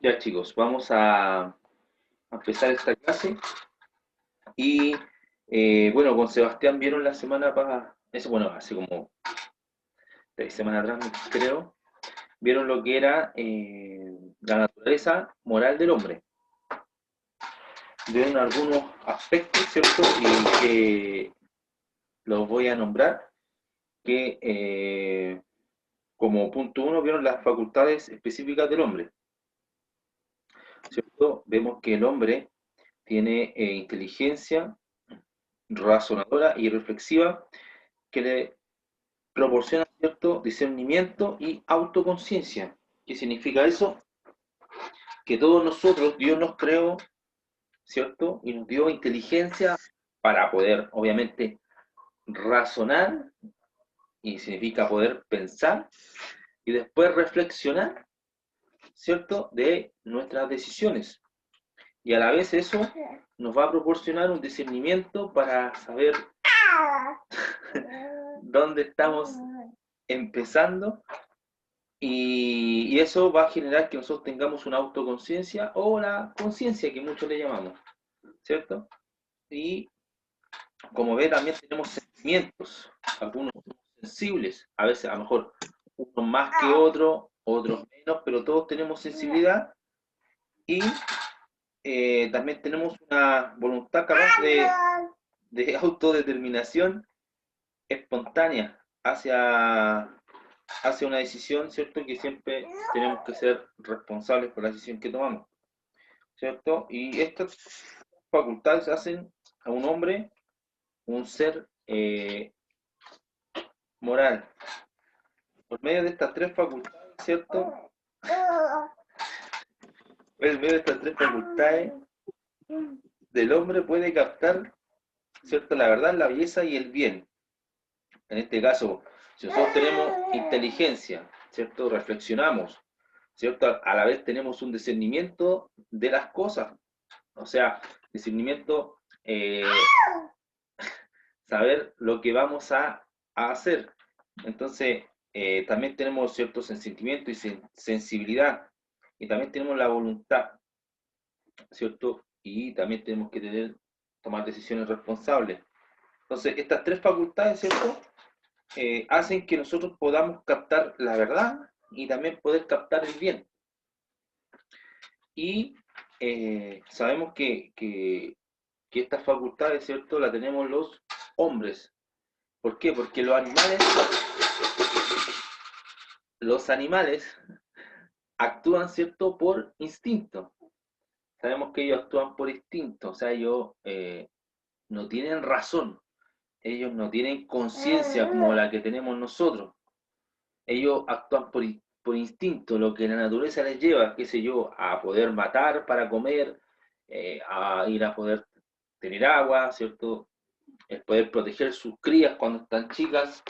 Ya chicos, vamos a empezar esta clase y bueno, con Sebastián vieron la semana pasada, eso bueno, hace como 3 semanas atrás creo, vieron lo que era la naturaleza moral del hombre. Vieron algunos aspectos, ¿cierto? Y que los voy a nombrar, que como punto uno vieron las facultades específicas del hombre, ¿cierto? Vemos que el hombre tiene inteligencia razonadora y reflexiva que le proporciona cierto discernimiento y autoconciencia. ¿Qué significa eso? Que todos nosotros, Dios nos creó, ¿cierto? Y nos dio inteligencia para poder, obviamente, razonar, y significa poder pensar, y después reflexionar, ¿cierto? De nuestras decisiones. Y a la vez eso nos va a proporcionar un discernimiento para saber dónde estamos empezando. Y eso va a generar que nosotros tengamos una autoconciencia o la conciencia que muchos le llamamos, ¿cierto? Y como ve, también tenemos sentimientos, algunos sensibles, a veces a lo mejor unos más que otros, otros menos, pero todos tenemos sensibilidad y también tenemos una voluntad capaz de autodeterminación espontánea hacia una decisión, ¿cierto? Que siempre tenemos que ser responsables por la decisión que tomamos, ¿cierto? Y estas facultades hacen a un hombre un ser moral. Por medio de estas tres facultades, ¿cierto? Por medio de estas tres facultades del hombre puede captar, ¿cierto? La verdad, la belleza y el bien. En este caso, si nosotros tenemos inteligencia, ¿cierto? Reflexionamos, ¿cierto? A la vez tenemos un discernimiento de las cosas, o sea, discernimiento, saber lo que vamos a hacer. Entonces, también tenemos cierto sentimiento y sensibilidad, y también tenemos la voluntad, ¿cierto? Y también tenemos que tomar decisiones responsables. Entonces, estas tres facultades, ¿cierto? Hacen que nosotros podamos captar la verdad y también poder captar el bien. Y sabemos que estas facultades, ¿cierto?, las tenemos los hombres. ¿Por qué? Porque los animales actúan, ¿cierto?, por instinto. Sabemos que ellos actúan por instinto, o sea, ellos no tienen razón, ellos no tienen conciencia como la que tenemos nosotros. Ellos actúan por instinto, lo que la naturaleza les lleva, qué sé yo, a poder matar para comer, a ir a poder tener agua, ¿cierto? El poder proteger sus crías cuando están chicas,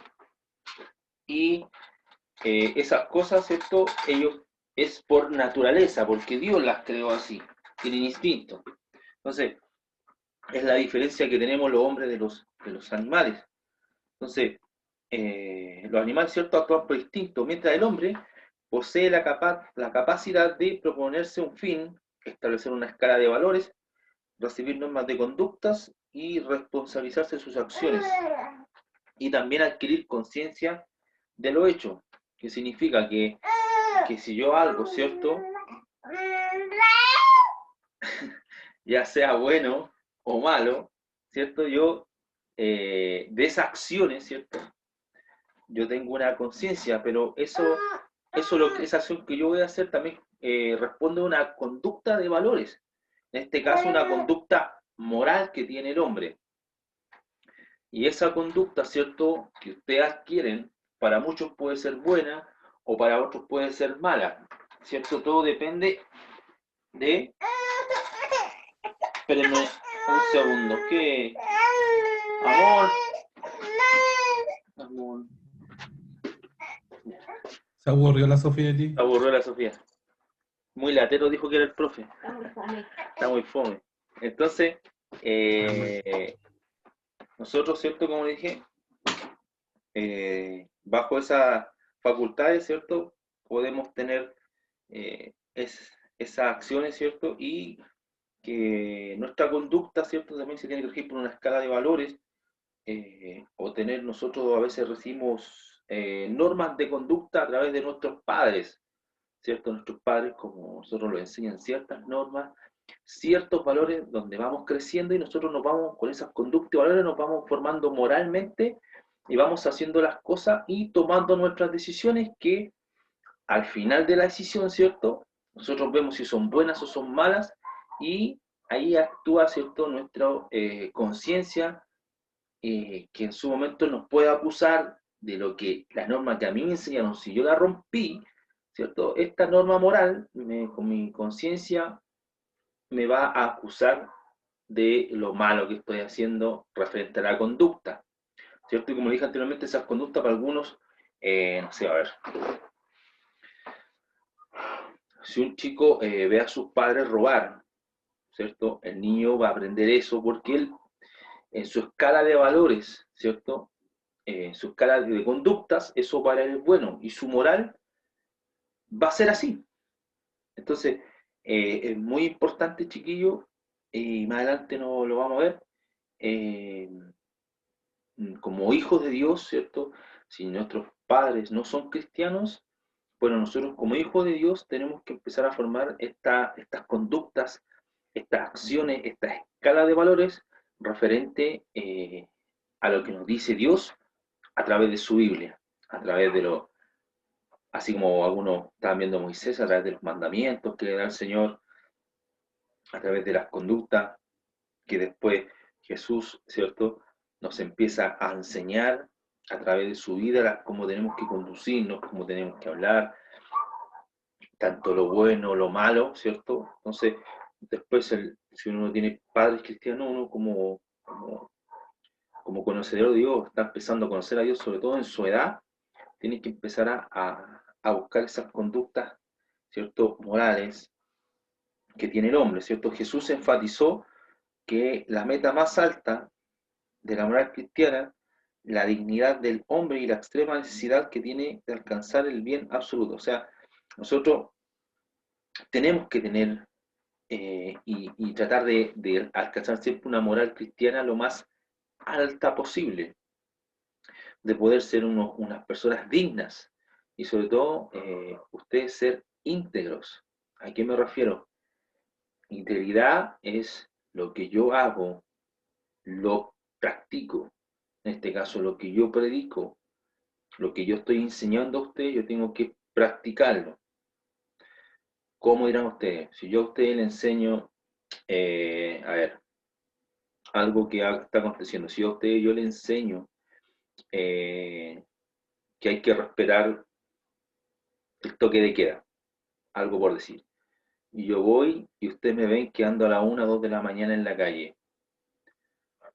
y esas cosas, ¿cierto? Ellos es por naturaleza, porque Dios las creó así, tienen instinto. Entonces, es la diferencia que tenemos los hombres de los animales. Entonces, los animales, ¿cierto?, actúan por instinto, mientras el hombre posee la capacidad de proponerse un fin, establecer una escala de valores, recibir normas de conductas y responsabilizarse de sus acciones. Y también adquirir conciencia de lo hecho, que significa que si yo algo, ¿cierto?, ya sea bueno o malo, ¿cierto? Yo, de esas acciones, ¿cierto?, yo tengo una conciencia, pero esa acción que yo voy a hacer también responde a una conducta de valores. En este caso, una conducta moral que tiene el hombre. Y esa conducta, ¿cierto?, que ustedes adquieren, para muchos puede ser buena o para otros puede ser mala, ¿cierto? Todo depende de... Espérenme un segundo, ¿qué? Amor. Amor. Se aburrió la Sofía de ti. Se aburrió la Sofía. Muy latero dijo que era el profe. Está muy fome. Entonces, nosotros, ¿cierto? Como dije, bajo esas facultades, ¿cierto? Podemos tener esas acciones, ¿cierto? Y que nuestra conducta, ¿cierto? También se tiene que regir por una escala de valores, o tener nosotros a veces recibimos normas de conducta a través de nuestros padres, ¿cierto? Nuestros padres, como nosotros nos enseñan ciertas normas, ciertos valores donde vamos creciendo y nosotros nos vamos, con esas conductas y valores, nos vamos formando moralmente y vamos haciendo las cosas y tomando nuestras decisiones que al final de la decisión, ¿cierto? Nosotros vemos si son buenas o son malas y ahí actúa, ¿cierto? Nuestra conciencia, que en su momento nos puede acusar de lo que las normas que a mí me enseñaron, si yo la rompí, ¿cierto? Esta norma moral, con mi conciencia, me va a acusar de lo malo que estoy haciendo referente a la conducta, ¿cierto? Y como dije anteriormente, esas conductas para algunos, no sé, a ver, si un chico ve a sus padres robar, ¿cierto? El niño va a aprender eso porque él, en su escala de valores, ¿cierto? En su escala de conductas, eso para él es bueno y su moral va a ser así. Entonces, es muy importante, chiquillo, y más adelante no lo vamos a ver, eh, como hijos de Dios, ¿cierto? Si nuestros padres no son cristianos, bueno, nosotros como hijos de Dios tenemos que empezar a formar estas conductas, estas acciones, esta escala de valores referente a lo que nos dice Dios a través de su Biblia, a través de lo, así como algunos estaban viendo a Moisés, a través de los mandamientos que le da el Señor, a través de las conductas que después Jesús, ¿cierto?, nos empieza a enseñar a través de su vida cómo tenemos que conducirnos, cómo tenemos que hablar, tanto lo bueno, lo malo, ¿cierto? Entonces, después, si uno tiene padres cristianos, uno como conocedor de Dios, está empezando a conocer a Dios, sobre todo en su edad, tiene que empezar a buscar esas conductas, ¿cierto?, morales que tiene el hombre, ¿cierto? Jesús enfatizó que la meta más alta de la moral cristiana, la dignidad del hombre y la extrema necesidad que tiene de alcanzar el bien absoluto. O sea, nosotros tenemos que tener y tratar de alcanzar siempre una moral cristiana lo más alta posible, de poder ser unas personas dignas y sobre todo ustedes ser íntegros. ¿A qué me refiero? Integridad es lo que yo hago, lo practico. En este caso, lo que yo predico, lo que yo estoy enseñando a ustedes, yo tengo que practicarlo. ¿Cómo dirán ustedes? Si yo a ustedes les enseño, a ver, algo que está aconteciendo, si a ustedes yo les enseño eh, que hay que respetar el toque de queda, algo por decir, y yo voy y ustedes me ven que ando a la 1 o 2 de la mañana en la calle.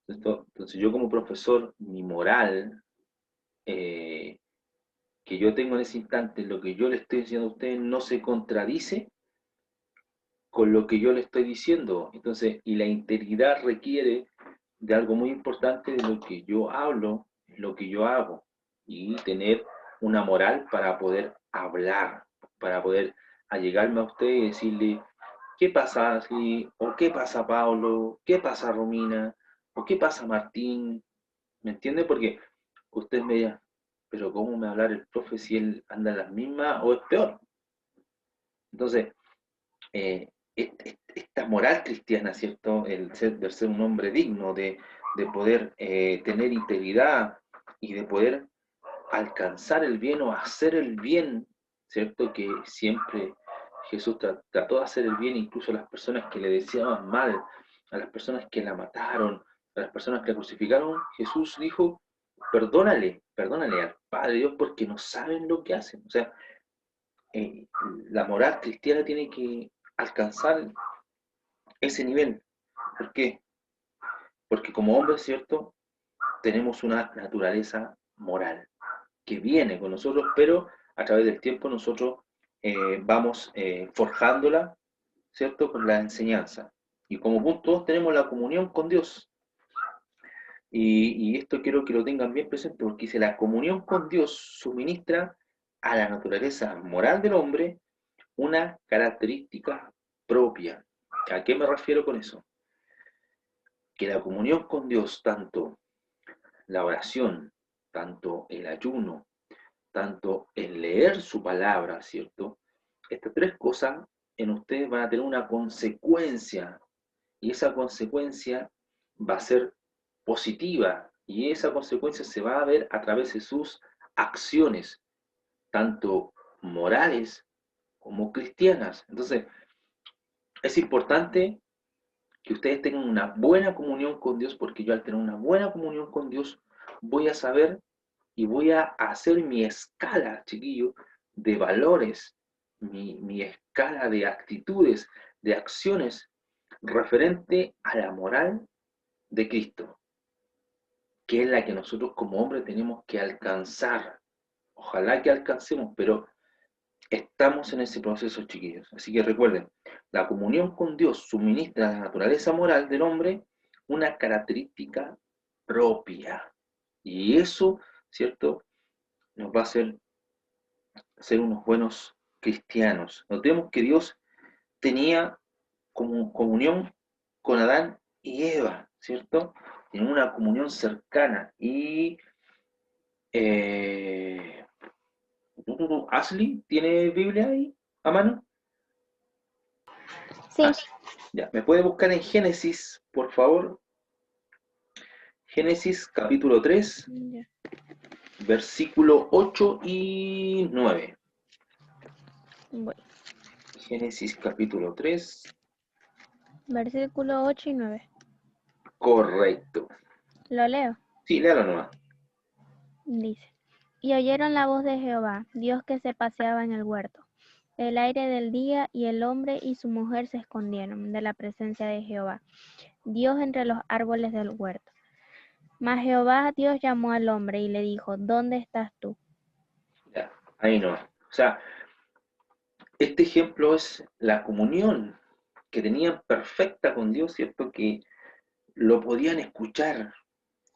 Entonces yo como profesor, mi moral eh, que yo tengo en ese instante, lo que yo le estoy diciendo a ustedes no se contradice con lo que yo le estoy diciendo. Entonces, y la integridad requiere de algo muy importante de lo que yo hablo, lo que yo hago, y tener una moral para poder hablar, para poder allegarme a usted y decirle, ¿qué pasa así? ¿O qué pasa Pablo? ¿Qué pasa Romina? ¿O qué pasa Martín? ¿Me entiende? Porque usted me dirá, pero ¿cómo me va a hablar el profe si él anda en las mismas o es peor? Entonces, esta moral cristiana, ¿cierto? De ser un hombre digno, de poder tener integridad y de poder alcanzar el bien o hacer el bien, ¿cierto? Que siempre Jesús trató de hacer el bien incluso a las personas que le deseaban mal, a las personas que la mataron, a las personas que la crucificaron. Jesús dijo, perdónale al Padre Dios porque no saben lo que hacen. O sea, eh, la moral cristiana tiene que alcanzar ese nivel. ¿Por qué? Porque como hombres, ¿cierto? Tenemos una naturaleza moral que viene con nosotros, pero a través del tiempo nosotros vamos forjándola, ¿cierto? Con la enseñanza. Y como punto dos tenemos la comunión con Dios. Y esto quiero que lo tengan bien presente, porque dice, la comunión con Dios suministra a la naturaleza moral del hombre una característica propia. ¿A qué me refiero con eso? Que la comunión con Dios, tanto la oración, tanto el ayuno, tanto el leer su palabra, ¿cierto? Estas tres cosas en ustedes van a tener una consecuencia, y esa consecuencia va a ser positiva, y esa consecuencia se va a ver a través de sus acciones, tanto morales como cristianas. Entonces, es importante que ustedes tengan una buena comunión con Dios, porque yo al tener una buena comunión con Dios voy a saber y voy a hacer mi escala, chiquillo, de valores, mi escala de actitudes, de acciones referente a la moral de Cristo, que es la que nosotros como hombres tenemos que alcanzar. Ojalá que alcancemos, pero estamos en ese proceso, chiquillos. Así que recuerden, la comunión con Dios suministra a la naturaleza moral del hombre una característica propia. Y eso, ¿cierto?, nos va a hacer ser unos buenos cristianos. Notemos que Dios tenía como comunión con Adán y Eva, ¿cierto? En una comunión cercana. Y eh, Ashley, ¿tiene Biblia ahí a mano? Sí, Ya, ¿me puede buscar en Génesis, por favor? Génesis capítulo 3, ya, versículo 8 y 9. voy. Génesis capítulo 3, Versículo 8 y 9. correcto. Lo leo. Sí, léalo nomás. Dice: Y oyeron la voz de Jehová, Dios que se paseaba en el huerto, el aire del día, y el hombre y su mujer se escondieron de la presencia de Jehová, Dios entre los árboles del huerto. Mas Jehová Dios llamó al hombre y le dijo: ¿Dónde estás tú? Ya, ahí no. O sea, este ejemplo es la comunión que tenían perfecta con Dios, ¿cierto? Que lo podían escuchar,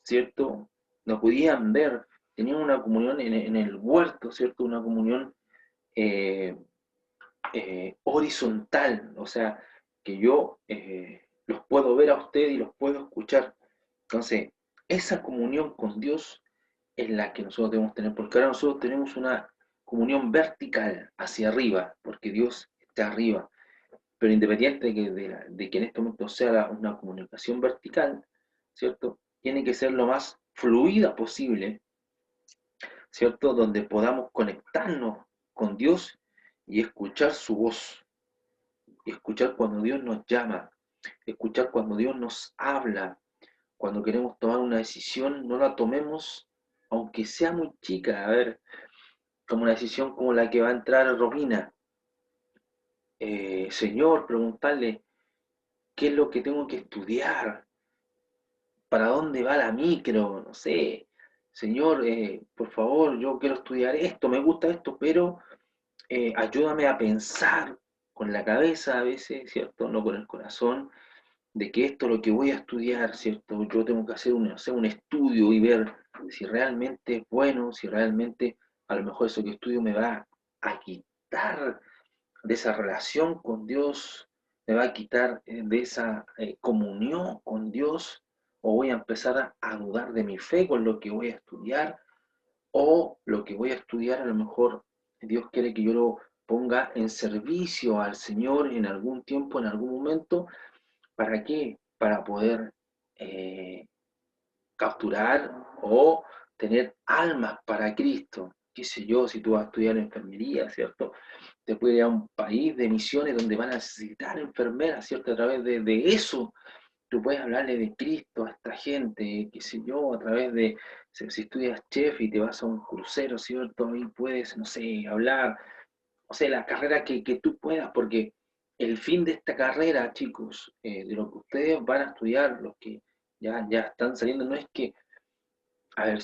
¿cierto? Lo podían ver. Tenían una comunión en el huerto, ¿cierto? Una comunión eh, horizontal, o sea, que yo los puedo ver a ustedes y los puedo escuchar. Entonces, esa comunión con Dios es la que nosotros debemos tener, porque ahora nosotros tenemos una comunión vertical hacia arriba, porque Dios está arriba. Pero independiente de que en este momento sea una comunicación vertical, ¿cierto? Tiene que ser lo más fluida posible, ¿cierto? Donde podamos conectarnos con Dios y escuchar su voz, y escuchar cuando Dios nos llama, escuchar cuando Dios nos habla, cuando queremos tomar una decisión, no la tomemos, aunque sea muy chica, a ver, como una decisión como la que va a entrar Romina. Señor, preguntarle qué es lo que tengo que estudiar, para dónde va la micro, no sé. Señor, por favor, yo quiero estudiar esto, me gusta esto, pero ayúdame a pensar con la cabeza a veces, ¿cierto? No con el corazón, de que esto es lo que voy a estudiar, ¿cierto? Yo tengo que hacer un estudio y ver si realmente es bueno, si realmente a lo mejor eso que estudio me va a quitar de esa relación con Dios, me va a quitar de esa comunión con Dios, o voy a empezar a dudar de mi fe con lo que voy a estudiar, o lo que voy a estudiar a lo mejor Dios quiere que yo lo ponga en servicio al Señor en algún tiempo, en algún momento. ¿Para qué? Para poder eh, capturar o tener almas para Cristo. Qué sé yo, si tú vas a estudiar enfermería, ¿cierto? Te puede ir a un país de misiones donde van a necesitar enfermeras, ¿cierto? A través de eso, tú puedes hablarle de Cristo a esta gente, qué sé yo, a través de, si estudias chef y te vas a un crucero, ¿cierto? Ahí puedes, no sé, hablar, o sea, la carrera que tú puedas, porque el fin de esta carrera, chicos, de lo que ustedes van a estudiar, los que ya están saliendo, no es que, a ver,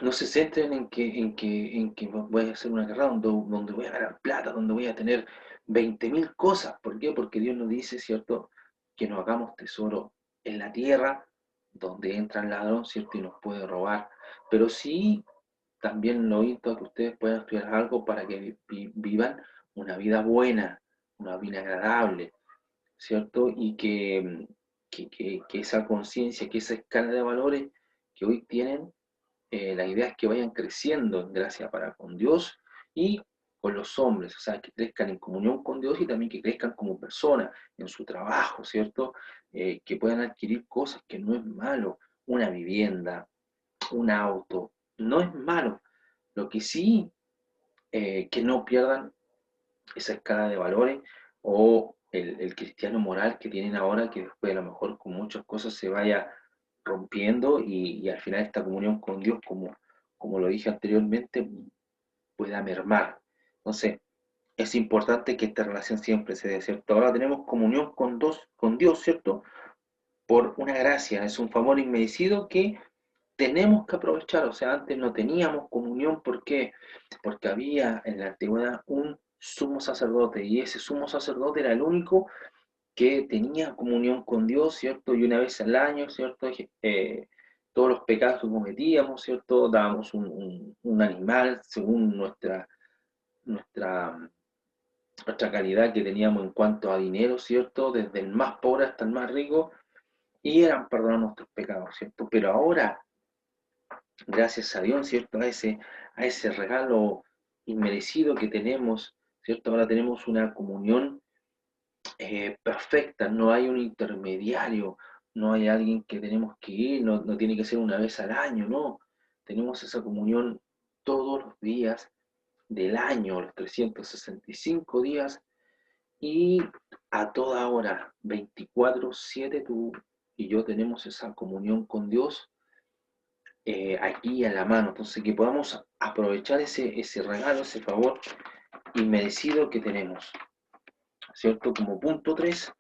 no se centren en que voy a hacer una carrera donde voy a ganar plata, donde voy a tener 20.000 cosas. ¿Por qué? Porque Dios nos dice, ¿cierto?, que nos hagamos tesoro en la tierra, donde entra el ladrón, ¿cierto?, y nos puede robar. Pero sí, también lo invito a que ustedes puedan estudiar algo para que vivan una vida buena, una vida agradable, ¿cierto? Y que esa conciencia, que esa escala de valores que hoy tienen, la idea es que vayan creciendo en gracia para con Dios y con los hombres, o sea, que crezcan en comunión con Dios y también que crezcan como personas en su trabajo, ¿cierto? Que puedan adquirir cosas que no es malo, una vivienda, un auto, no es malo. Lo que sí, que no pierdan esa escala de valores o el cristiano moral que tienen ahora, que después a lo mejor con muchas cosas se vaya rompiendo y al final esta comunión con Dios, como lo dije anteriormente, pueda mermar. Entonces, es importante que esta relación siempre se dé, ¿cierto? Ahora tenemos comunión con Dios, ¿cierto? Por una gracia, es un favor inmerecido que tenemos que aprovechar. O sea, antes no teníamos comunión, ¿por qué? Porque había en la antigüedad un sumo sacerdote y ese sumo sacerdote era el único que tenía comunión con Dios, ¿cierto? Y una vez al año, ¿cierto? Todos los pecados que cometíamos, ¿cierto? Dábamos un animal según nuestra, nuestra calidad que teníamos en cuanto a dinero, ¿cierto? Desde el más pobre hasta el más rico, y eran perdonados nuestros pecados, ¿cierto? Pero ahora, gracias a Dios, ¿cierto? A ese regalo inmerecido que tenemos, ¿cierto? Ahora tenemos una comunión perfecta, no hay un intermediario, no hay alguien que tenemos que ir, no tiene que ser una vez al año, no. Tenemos esa comunión todos los días del año, los 365 días y a toda hora, 24/7 tú y yo tenemos esa comunión con Dios aquí a la mano. Entonces, que podamos aprovechar ese regalo, ese favor inmerecido que tenemos, ¿cierto? Como punto 3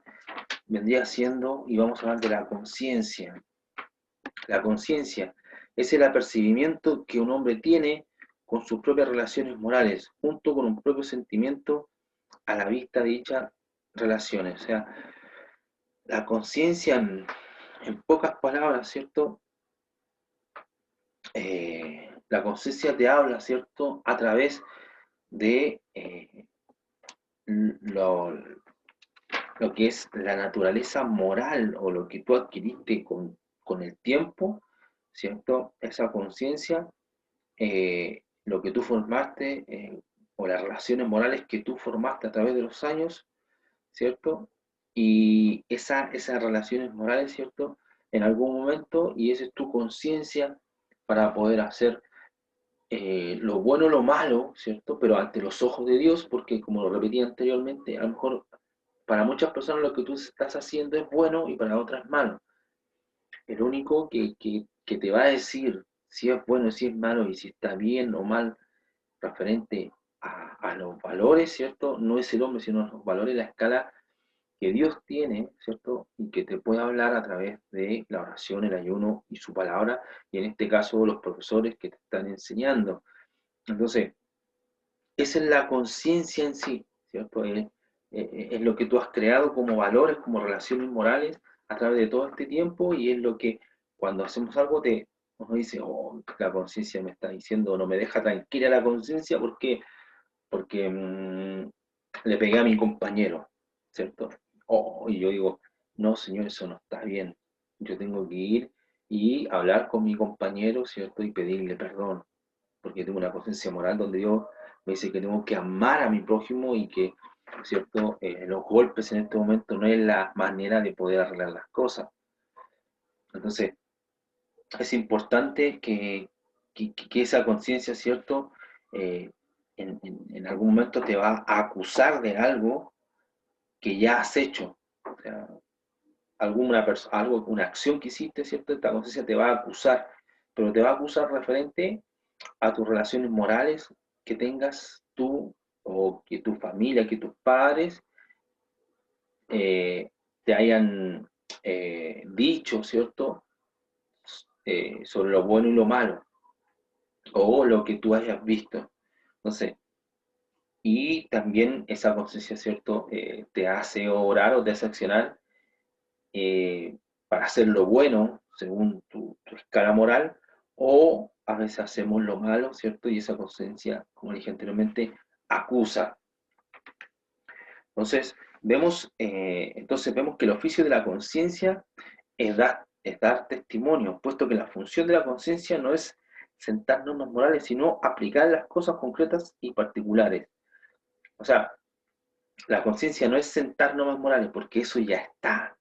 vendría siendo, y vamos a hablar de la conciencia. La conciencia es el apercibimiento que un hombre tiene con sus propias relaciones morales, junto con un propio sentimiento a la vista de dichas relaciones. O sea, la conciencia, en pocas palabras, ¿cierto? La conciencia te habla, ¿cierto? A través de lo, lo que es la naturaleza moral o lo que tú adquiriste con el tiempo, ¿cierto? Esa conciencia, lo que tú formaste o las relaciones morales que tú formaste a través de los años, ¿cierto? Y esas relaciones morales, ¿cierto? En algún momento, y esa es tu conciencia para poder hacer lo bueno o lo malo, ¿cierto? Pero ante los ojos de Dios, porque como lo repetí anteriormente, a lo mejor para muchas personas lo que tú estás haciendo es bueno y para otras malo. El único que te va a decir si es bueno, si es malo y si está bien o mal referente a los valores, ¿cierto? No es el hombre, sino los valores, la escala que Dios tiene, ¿cierto? Y que te puede hablar a través de la oración, el ayuno y su palabra, y en este caso los profesores que te están enseñando. Entonces, esa es la conciencia en sí, ¿cierto? Es lo que tú has creado como valores, como relaciones morales a través de todo este tiempo y es lo que cuando hacemos algo nos dice, oh, la conciencia me está diciendo, no me deja tranquila la conciencia porque le pegué a mi compañero, ¿cierto? Oh, y yo digo, no, señor, eso no está bien. Yo tengo que ir y hablar con mi compañero, ¿cierto? Y pedirle perdón porque tengo una conciencia moral donde Dios me dice que tengo que amar a mi prójimo y que, ¿cierto? Los golpes en este momento no es la manera de poder arreglar las cosas. Entonces, es importante que esa conciencia, ¿cierto? Eh, en algún momento te va a acusar de algo que ya has hecho. O sea, una acción que hiciste, ¿cierto? Esta conciencia te va a acusar, pero te va a acusar referente a tus relaciones morales que tengas tú o que tu familia, que tus padres eh, te hayan dicho, ¿cierto? Sobre lo bueno y lo malo, o lo que tú hayas visto. Entonces, y también esa conciencia, ¿cierto? Te hace orar o te hace accionar eh, para hacer lo bueno según tu escala moral, o a veces hacemos lo malo, ¿cierto? Y esa conciencia, como dije anteriormente, acusa. Entonces vemos que el oficio de la conciencia es dar testimonio, puesto que la función de la conciencia no es sentar normas morales, sino aplicar las cosas concretas y particulares. O sea, la conciencia no es sentar normas morales, porque eso ya está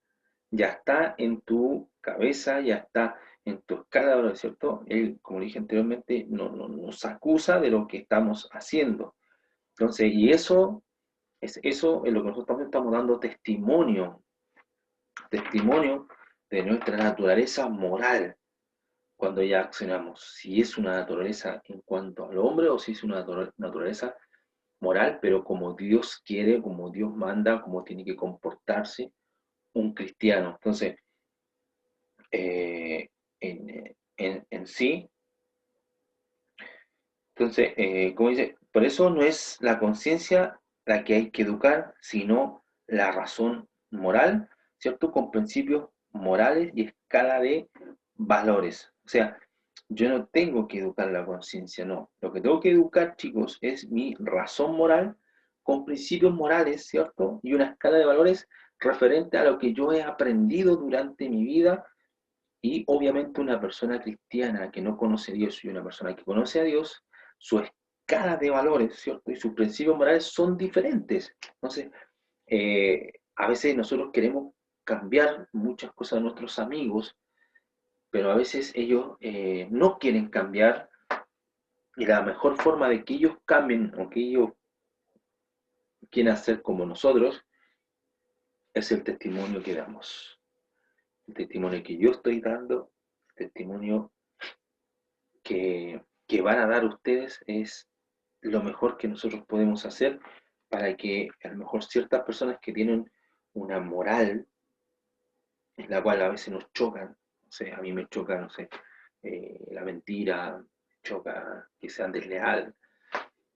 en tu cabeza, ya está en tu escala de valores, ¿cierto? Él, como dije anteriormente, nos acusa de lo que estamos haciendo. Entonces, y eso es lo que nosotros estamos dando testimonio de nuestra naturaleza moral cuando ya accionamos. Si es una naturaleza en cuanto al hombre o si es una naturaleza moral, pero como Dios quiere, como Dios manda, como tiene que comportarse un cristiano. Entonces, eh, en sí, entonces, como dice, por eso no es la conciencia la que hay que educar, sino la razón moral, ¿cierto? Con principios morales y escala de valores. O sea, yo no tengo que educar la conciencia, no. Lo que tengo que educar, chicos, es mi razón moral con principios morales, ¿cierto? Y una escala de valores referente a lo que yo he aprendido durante mi vida y obviamente una persona cristiana que no conoce a Dios y una persona que conoce a Dios, su escala de valores, ¿cierto? Y sus principios morales son diferentes. Entonces, a veces nosotros queremos cambiar muchas cosas de nuestros amigos, pero a veces ellos no quieren cambiar y la mejor forma de que ellos cambien o que ellos quieran ser como nosotros es el testimonio que damos. El testimonio que yo estoy dando, el testimonio que van a dar ustedes es lo mejor que nosotros podemos hacer para que a lo mejor ciertas personas que tienen una moral en la cual a veces nos chocan, no sé, a mí me choca, no sé, la mentira, me choca que sean desleal,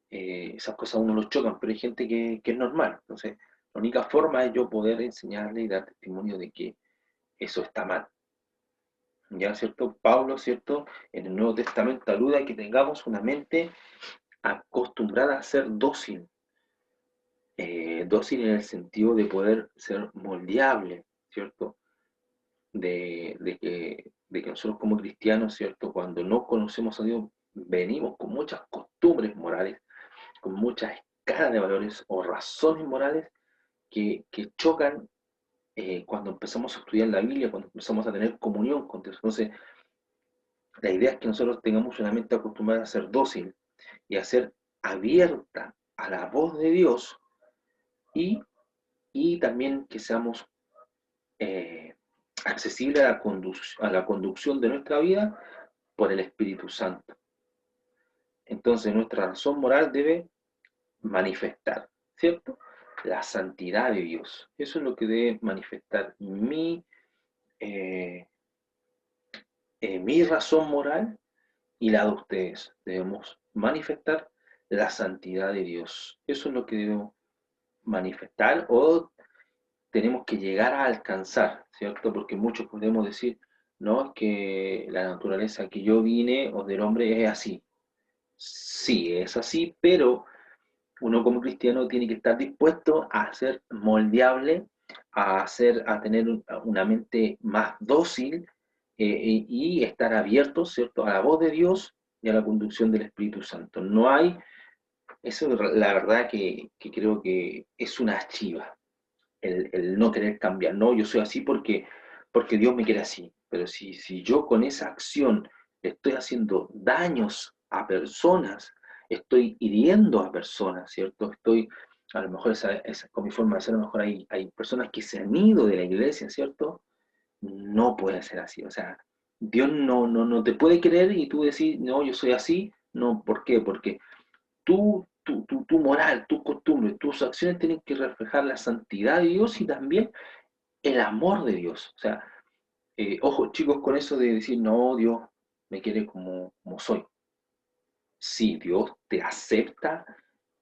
esas cosas a uno los chocan, pero hay gente que es normal, entonces la única forma es yo poder enseñarle y dar testimonio de que eso está mal. Ya, ¿cierto? Pablo, ¿cierto? En el Nuevo Testamento alude a que tengamos una mente acostumbrada a ser dócil, dócil en el sentido de poder ser moldeable, ¿cierto? De que nosotros como cristianos, ¿cierto? Cuando no conocemos a Dios, venimos con muchas costumbres morales, con muchas escalas de valores o razones morales que chocan cuando empezamos a estudiar la Biblia, cuando empezamos a tener comunión con Dios. Entonces, la idea es que nosotros tengamos una mente acostumbrada a ser dócil y a ser abierta a la voz de Dios y, y también que seamos eh, accesibles a la conducción de nuestra vida por el Espíritu Santo. Entonces nuestra razón moral debe manifestar, ¿cierto? La santidad de Dios. Eso es lo que debe manifestar eh, mi razón moral y la de ustedes. Debemos manifestar la santidad de Dios. Eso es lo que debemos manifestar o tenemos que llegar a alcanzar, ¿cierto? Porque muchos podemos decir, no, es que la naturaleza que yo vine o del hombre es así. Sí, es así, pero uno como cristiano tiene que estar dispuesto a ser moldeable, a tener una mente más dócil y estar abierto, ¿cierto?, a la voz de Dios y a la conducción del Espíritu Santo. No hay, eso es la verdad que creo que es una chiva, el no querer cambiar. No, yo soy así porque Dios me quiere así. Pero si yo con esa acción le estoy haciendo daños a personas, estoy hiriendo a personas, ¿cierto? A lo mejor con mi forma de ser, a lo mejor hay personas que se han ido de la iglesia, ¿cierto? No puede ser así. O sea, Dios no te puede querer y tú decir, no, yo soy así. No, ¿por qué? Porque tu moral, tus costumbres, tus acciones tienen que reflejar la santidad de Dios y también el amor de Dios. O sea, ojo chicos con eso de decir, no, Dios me quiere como soy. Sí, Dios te acepta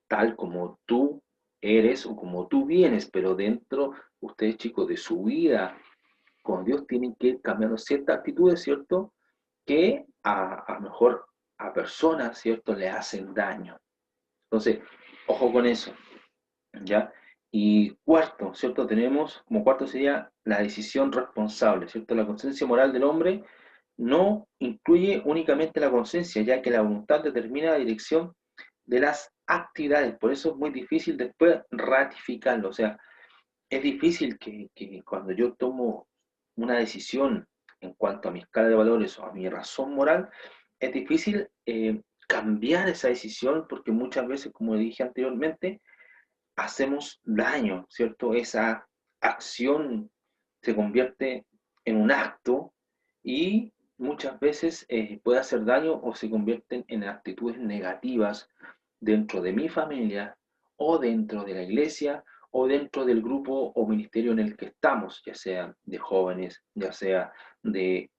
tal como tú eres o como tú vienes, pero dentro, ustedes chicos, de su vida con Dios tienen que ir cambiando ciertas actitudes, ¿cierto? Que a lo mejor a personas, ¿cierto?, le hacen daño. Entonces, ojo con eso, ¿ya? Y cuarto, ¿cierto? Tenemos, como cuarto sería la decisión responsable, ¿cierto? La conciencia moral del hombre no incluye únicamente la conciencia, ya que la voluntad determina la dirección de las actividades. Por eso es muy difícil después ratificarlo. O sea, es difícil que cuando yo tomo una decisión en cuanto a mi escala de valores o a mi razón moral, es difícil cambiar esa decisión porque muchas veces, como dije anteriormente, hacemos daño, ¿cierto? Esa acción se convierte en un acto y muchas veces puede hacer daño o se convierten en actitudes negativas dentro de mi familia o dentro de la iglesia o dentro del grupo o ministerio en el que estamos, ya sea de jóvenes, ya sea de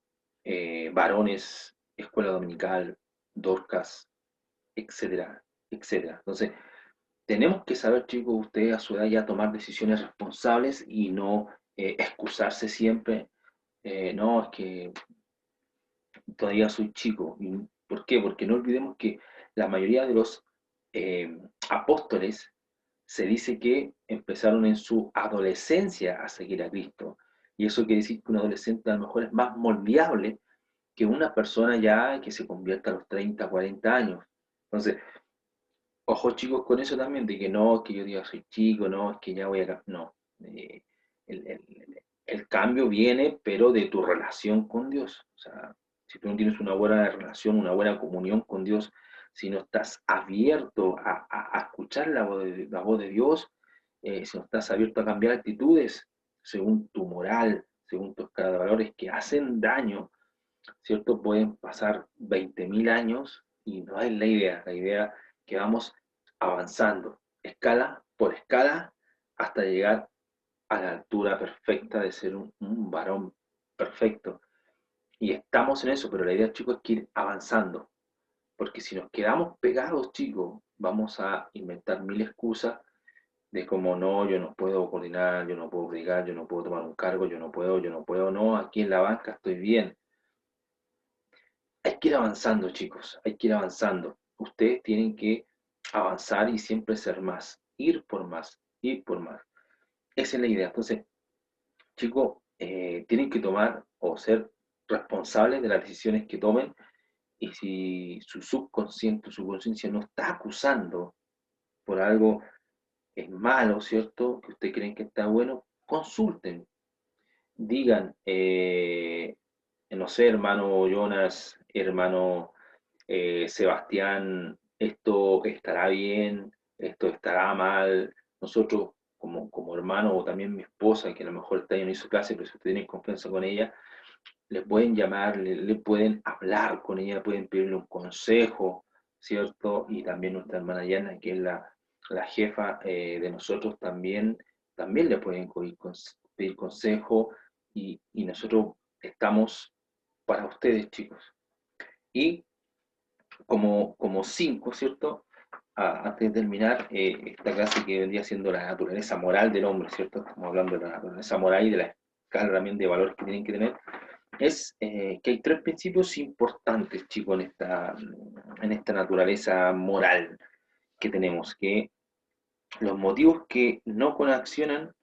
varones, escuela dominical, Dorcas, etcétera, etcétera. Entonces, tenemos que saber, chicos, ustedes a su edad ya tomar decisiones responsables y no excusarse siempre. No, es que todavía soy chico. ¿Por qué? Porque no olvidemos que la mayoría de los eh, apóstoles se dice que empezaron en su adolescencia a seguir a Cristo. Y eso quiere decir que un adolescente a lo mejor es más moldeable que una persona ya que se convierta a los 30, 40 años. Entonces, ojo chicos con eso también, de que no, es que yo diga soy chico, no, es que ya voy a... No, eh, el cambio viene, pero de tu relación con Dios. O sea, si tú no tienes una buena relación, una buena comunión con Dios, si no estás abierto a escuchar la voz de Dios, si no estás abierto a cambiar actitudes según tu moral, según tu escala de valores que hacen daño, ¿cierto? Pueden pasar 20.000 años y no es la idea que vamos avanzando, escala por escala, hasta llegar a la altura perfecta de ser un varón perfecto. Y estamos en eso, pero la idea, chicos, es que ir avanzando, porque si nos quedamos pegados, chicos, vamos a inventar mil excusas de cómo no, yo no puedo coordinar, yo no puedo obligar, yo no puedo tomar un cargo, yo no puedo, no, aquí en la banca estoy bien. Hay que ir avanzando, chicos, hay que ir avanzando. Ustedes tienen que avanzar y siempre ser más, ir por más, ir por más. Esa es la idea. Entonces, chicos, tienen que tomar o ser responsables de las decisiones que tomen y si su subconsciente, su conciencia no está acusando por algo es malo, ¿cierto? Que ustedes creen que está bueno, consulten, digan, no sé, hermano Jonas, hermano Sebastián, esto estará bien, esto estará mal. Nosotros, como hermano, o también mi esposa, que a lo mejor está en su clase, pero si ustedes tienen confianza con ella, le pueden llamar, le pueden hablar con ella, pueden pedirle un consejo, ¿cierto? Y también nuestra hermana Yana, que es la jefa de nosotros, también le pueden pedir consejo y nosotros estamos para ustedes, chicos. Y como cinco, ¿cierto? Antes de terminar esta clase que vendría siendo la naturaleza moral del hombre, ¿cierto? Estamos hablando de la naturaleza moral y de la escala también de valores que tienen que tener. Es que hay tres principios importantes, chicos, en esta naturaleza moral que tenemos, que los motivos que no coaccionan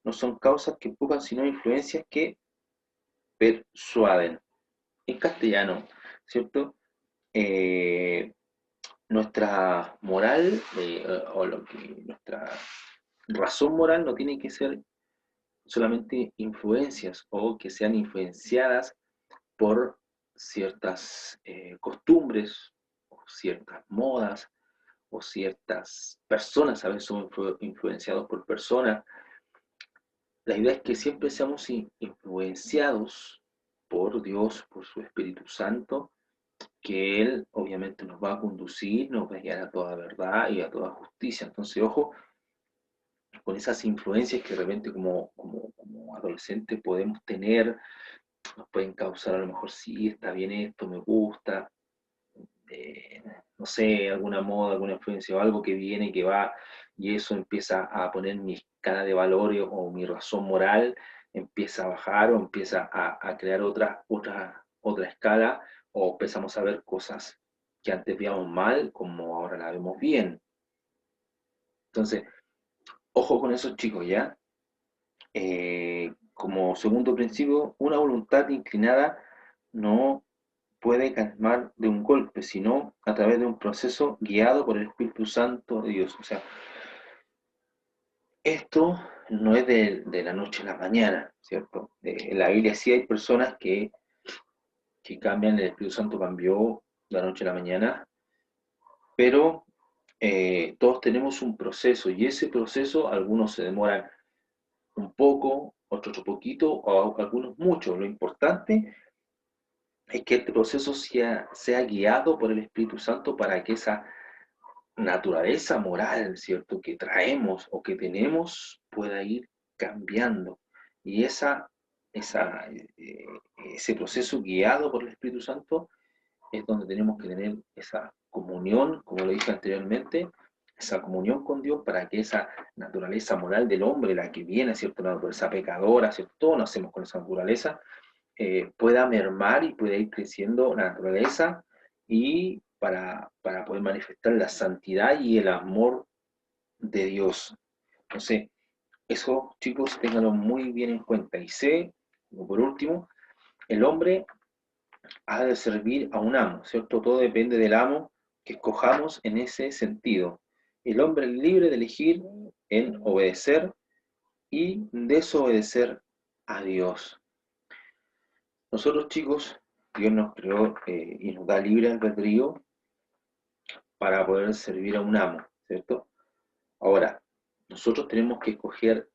no son causas que empujan, sino influencias que persuaden. En castellano, ¿cierto? Eh, nuestra moral nuestra razón moral no tiene que ser solamente influencias o que sean influenciadas por ciertas costumbres o ciertas modas o ciertas personas, a veces somos influenciados por personas. La idea es que siempre seamos influenciados por Dios, por su Espíritu Santo, que Él obviamente nos va a conducir, nos va a guiar a toda verdad y a toda justicia. Entonces, ojo con esas influencias que de repente como adolescentes podemos tener, nos pueden causar a lo mejor, sí, está bien esto, me gusta, eh, no sé, alguna moda, alguna influencia o algo que viene, que va, y eso empieza a poner mi escala de valores o mi razón moral, empieza a bajar o empieza a crear otra escala, o empezamos a ver cosas que antes veíamos mal, como ahora la vemos bien. Entonces, Ojo con esos chicos, ¿ya? Como segundo principio, una voluntad inclinada no puede calmar de un golpe, sino a través de un proceso guiado por el Espíritu Santo de Dios. O sea, esto no es de la noche a la mañana, ¿cierto? En la Biblia sí hay personas que cambian, el Espíritu Santo cambió de la noche a la mañana, pero todos tenemos un proceso y ese proceso, algunos se demoran un poco, otros un poquito, o algunos mucho. Lo importante es que este proceso sea guiado por el Espíritu Santo para que esa naturaleza moral, ¿cierto?, que traemos o que tenemos pueda ir cambiando. Y esa, eh, ese proceso guiado por el Espíritu Santo es donde tenemos que tener esa comunión, como lo dije anteriormente, esa comunión con Dios para que esa naturaleza moral del hombre, la que viene, ¿cierto?, la naturaleza pecadora, ¿cierto?, todos nacemos con esa naturaleza, pueda mermar y pueda ir creciendo la naturaleza y para poder manifestar la santidad y el amor de Dios. Entonces, eso, chicos, ténganlo muy bien en cuenta. Y sé, como por último, el hombre ha de servir a un amo, ¿cierto? Todo depende del amo que escojamos en ese sentido. El hombre es libre de elegir en obedecer y desobedecer a Dios. Nosotros, chicos, Dios nos creó y nos da libre albedrío para poder servir a un amo, ¿cierto? Ahora, nosotros tenemos que escoger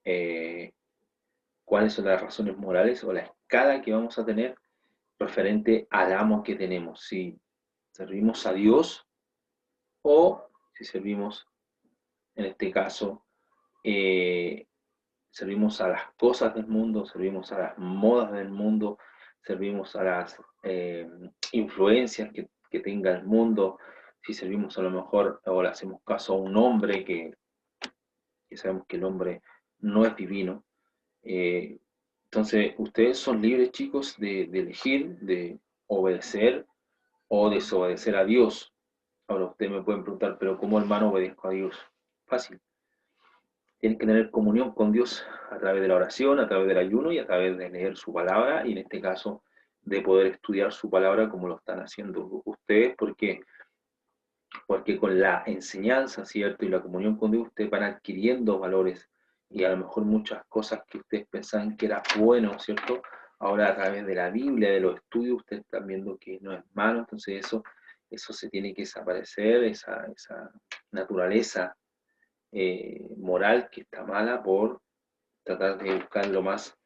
eh, cuáles son las razones morales o la escala que vamos a tener referente al amo que tenemos. Si servimos a Dios o si servimos, en este caso, eh, servimos a las cosas del mundo, servimos a las modas del mundo, servimos a las influencias que tenga el mundo, si servimos a lo mejor o le hacemos caso a un hombre que sabemos que el hombre no es divino. Eh, entonces, ustedes son libres, chicos, de elegir, de obedecer o desobedecer a Dios. Ahora ustedes me pueden preguntar, pero ¿cómo hermano obedezco a Dios? Fácil. Tienen que tener comunión con Dios a través de la oración, a través del ayuno y a través de leer su palabra y en este caso de poder estudiar su palabra como lo están haciendo ustedes, porque con la enseñanza, ¿cierto? Y la comunión con Dios ustedes van adquiriendo valores y a lo mejor muchas cosas que ustedes pensaban que era bueno, ¿cierto? Ahora a través de la Biblia, de los estudios, ustedes están viendo que no es malo, entonces eso se tiene que desaparecer, esa naturaleza moral que está mala por tratar de buscar lo más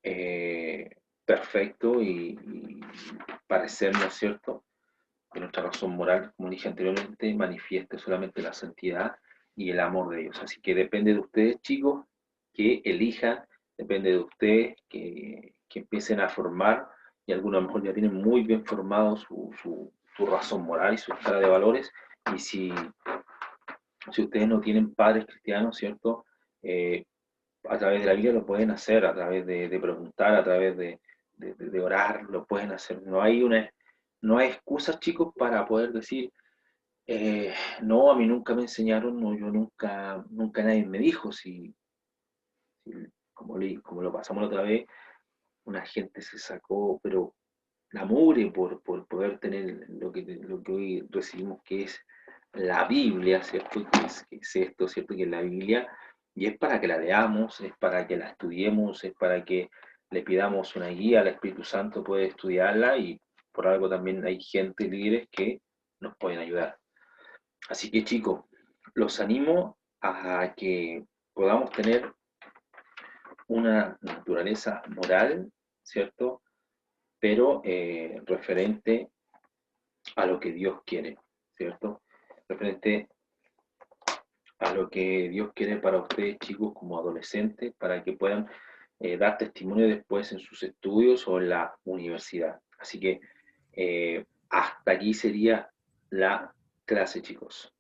eh, perfecto y parecernos, ¿cierto? Que nuestra razón moral, como dije anteriormente, manifieste solamente la santidad y el amor de Dios. Así que depende de ustedes, chicos, que elijan, depende de ustedes que empiecen a formar, y algunos a lo mejor ya tienen muy bien formado su razón moral y su escala de valores, y si ustedes no tienen padres cristianos, ¿cierto? Eh, a través de la Biblia lo pueden hacer, a través de preguntar, a través de orar, lo pueden hacer. No hay excusas, chicos, para poder decir, no, a mí nunca me enseñaron, no, yo nunca nadie me dijo, si como lo pasamos la otra vez, una gente se sacó, pero la mugre por poder tener lo que hoy recibimos, que es la Biblia, ¿cierto? Que es esto, ¿cierto? Que es la Biblia, y es para que la leamos, es para que la estudiemos, es para que le pidamos una guía al Espíritu Santo, puede estudiarla, y por algo también hay gente líderes que nos pueden ayudar. Así que chicos, los animo a que podamos tener una naturaleza moral, ¿cierto? Pero referente a lo que Dios quiere, ¿cierto? Referente a lo que Dios quiere para ustedes, chicos, como adolescentes, para que puedan dar testimonio después en sus estudios o en la universidad. Así que hasta aquí sería la clase, chicos.